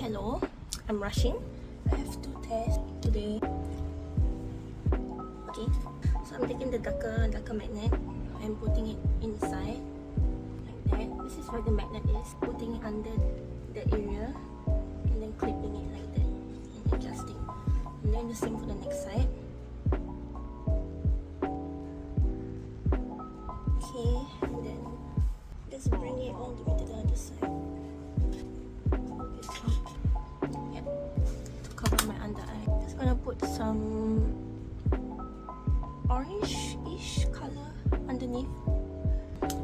Hello, I'm rushing. I have two tests today. Okay, so I'm taking the darker magnet. I'm putting it inside like that. This is where the magnet is. Putting it under the area and then clipping it like that and adjusting. And then the same for the next side. Okay, and then just bring it all the way to the other side. Yep, to cover my under eye. Just gonna put some orange-ish color underneath.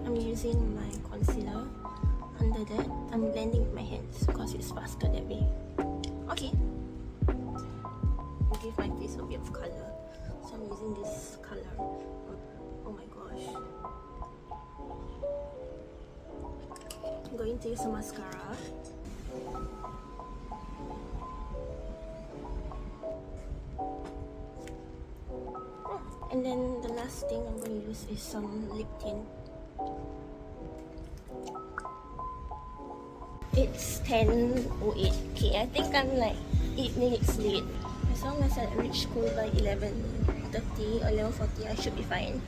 I'm using my concealer under that. I'm blending with my hands because it's faster that way. Okay, I'll give my face a bit of color, so I'm using this color. Oh my gosh, I'm going to use some mascara. And then the last thing I'm going to use is some lip tint. It's 10:08. Okay, I think I'm like 8 minutes late. As long as I reach school by 11:30 or 11:40, I should be fine.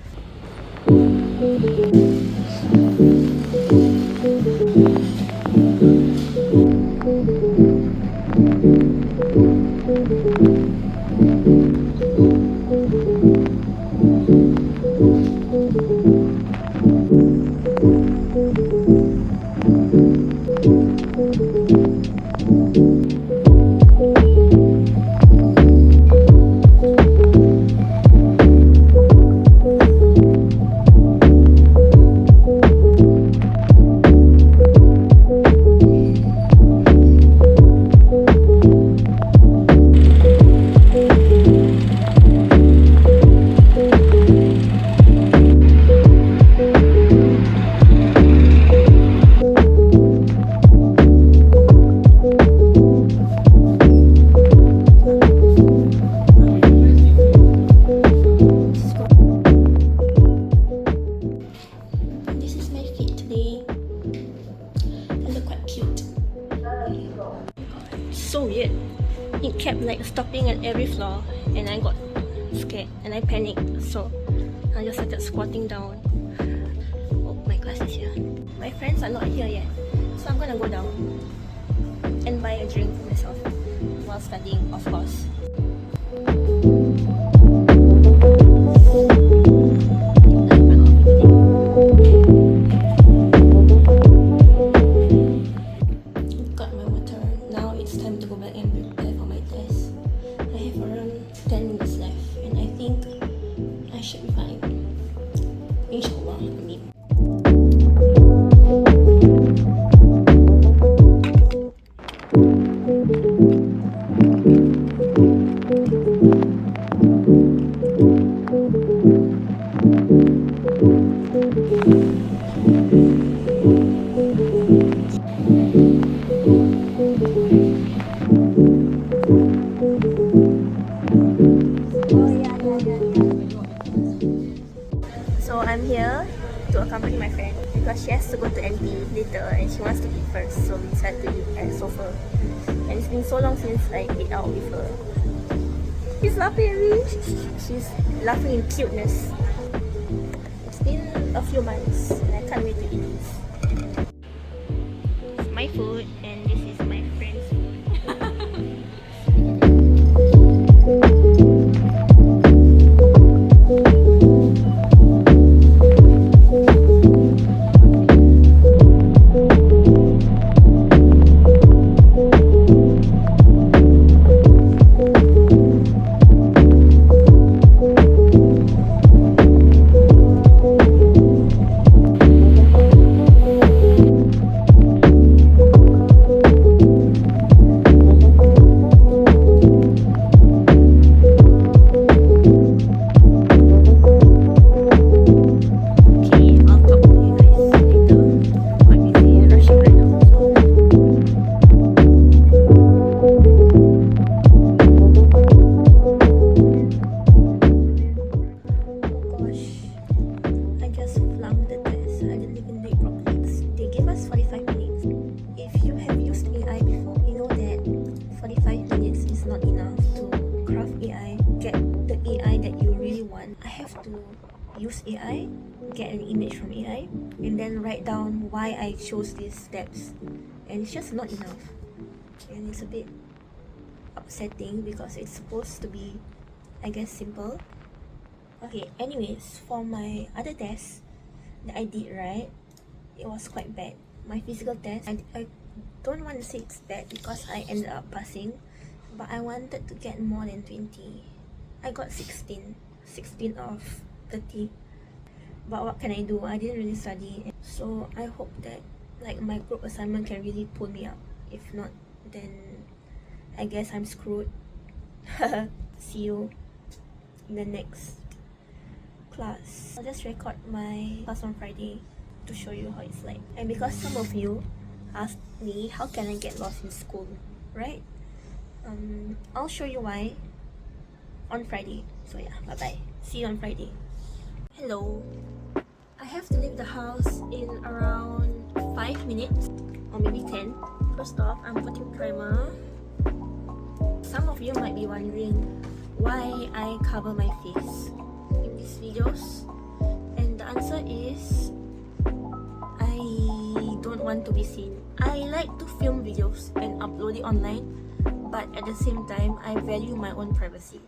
So weird. It kept like stopping at every floor and I got scared and I panicked, so I just started squatting down. Oh, my class is here. My friends are not here yet, so I'm gonna go down and buy a drink for myself while studying, of course. So I'm here to accompany my friend because she has to go to NT later and she wants to eat first, so we decided to eat at Sofa. And it's been so long since I ate out with her. She's laughing at me. She's laughing in cuteness. It's been a few months and I can't wait to eat this. It's my food and this is my friend's food. to use AI, get an image from AI, and then write down why I chose these steps. And it's just not enough. And it's a bit upsetting because it's supposed to be, I guess, simple. Okay, anyways, for my other test that I did, right, it was quite bad. My physical test, I don't want to say it's bad because I ended up passing, but I wanted to get more than 20. I got 16 out of 30. But what can I do? I didn't really study, so I hope that like my group assignment can really pull me up. If not, then I guess I'm screwed. See you in the next class. I'll just record my class on Friday to show you how it's like. And because some of you asked me how can I get lost in school, right? I'll show you why on Friday. So yeah, bye bye. See you on Friday. Hello. I have to leave the house in around 5 minutes or maybe 10. First off, I'm putting primer. Some of you might be wondering why I cover my face in these videos, and the answer is I don't want to be seen. I like to film videos and upload it online, but at the same time I value my own privacy.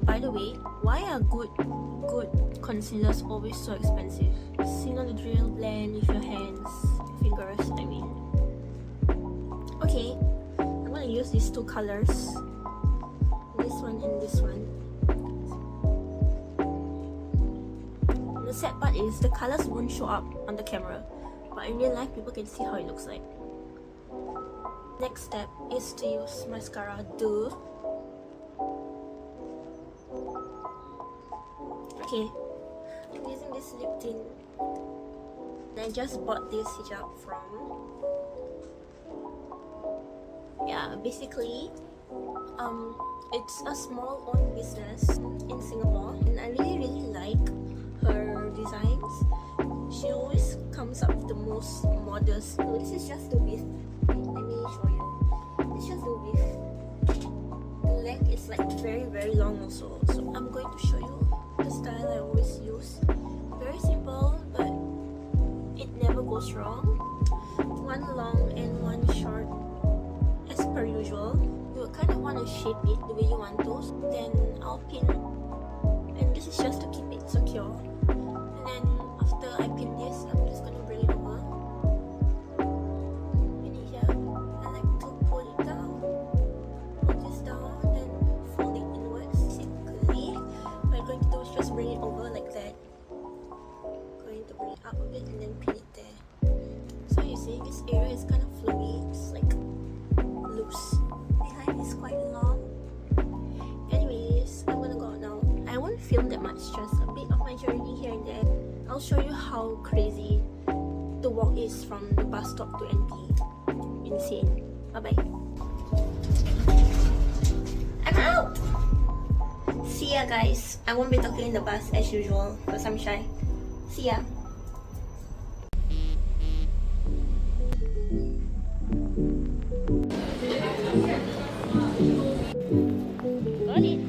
By the way, why are good concealers always so expensive? You know the drill, blend with your hands, fingers, I mean. Okay, I'm gonna use these two colors, this one and this one. The sad part is the colors won't show up on the camera, but in real life people can see how it looks like. Next step is to use mascara. Okay, I'm using this lip tint. I just bought this hijab from, yeah, basically it's a small owned business in Singapore, and I really like her designs. She always comes up with the most modest. So this is just the width. Let me show you. It's just the width. The length is like very long also. So I'm going to show you the style I always use. Very simple, but it never goes wrong. One long and one short, as per usual. You kind of want to shape it the way you want to. Then I'll pin, and this is just to keep it secure. And then after I pin this, I'm just gonna bring it over. Pin it here. I like to pull it down, pull this down, then fold it inwards. Basically, what I'm going to do is just bring it over like that. Going to bring it up a bit and then pin it there. So you see, this area is kind of flowy. It's like loose. Behind is quite long. Anyways, I'm gonna go out now. I won't film that much, just a bit of my journey here and there. I'll show you how crazy the walk is from the bus stop to NP. Insane. Bye bye. I'm out! See ya guys. I won't be talking in the bus as usual because I'm shy. See ya. Got it.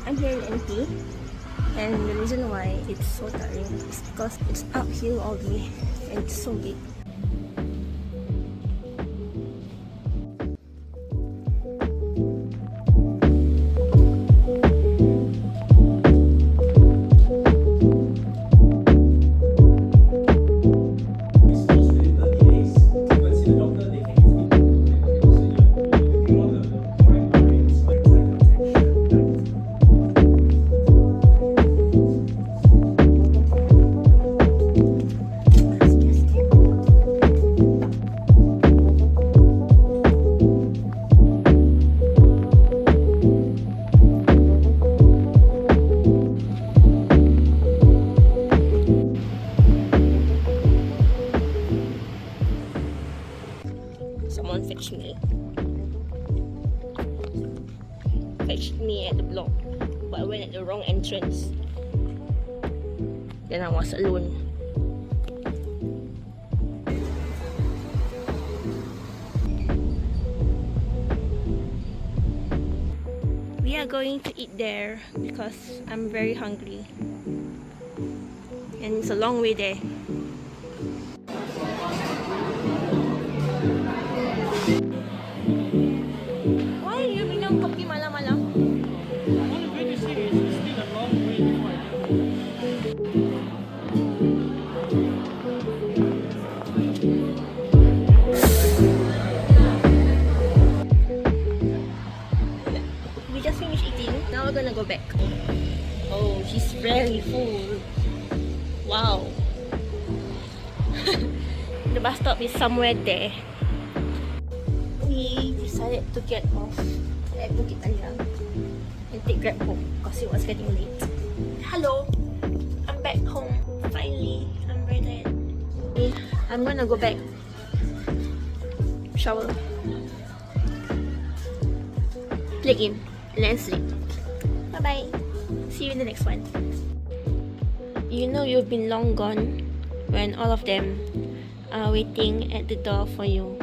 I'm here in NP, and the reason why it's so tiring is because it's uphill all the way and it's so big. Someone fetched me. Fetched me at the block, but I went at the wrong entrance. Then I was alone. We are going to eat there because I'm very hungry. And it's a long way there. Why you minum kopi malam-malam? Only way to see is it's still a long way before I get home. We just finished eating. Now we're gonna go back. Oh, she's very full. Wow. The bus stop is somewhere there. We decided to get off at Bukit Taliang and take Grab home because it was getting late. Hello, I'm back home. Finally, I'm very tired. I'm gonna go back, shower, plug in, and then sleep. Bye bye. See you in the next one. You know you've been long gone when all of them are waiting at the door for you.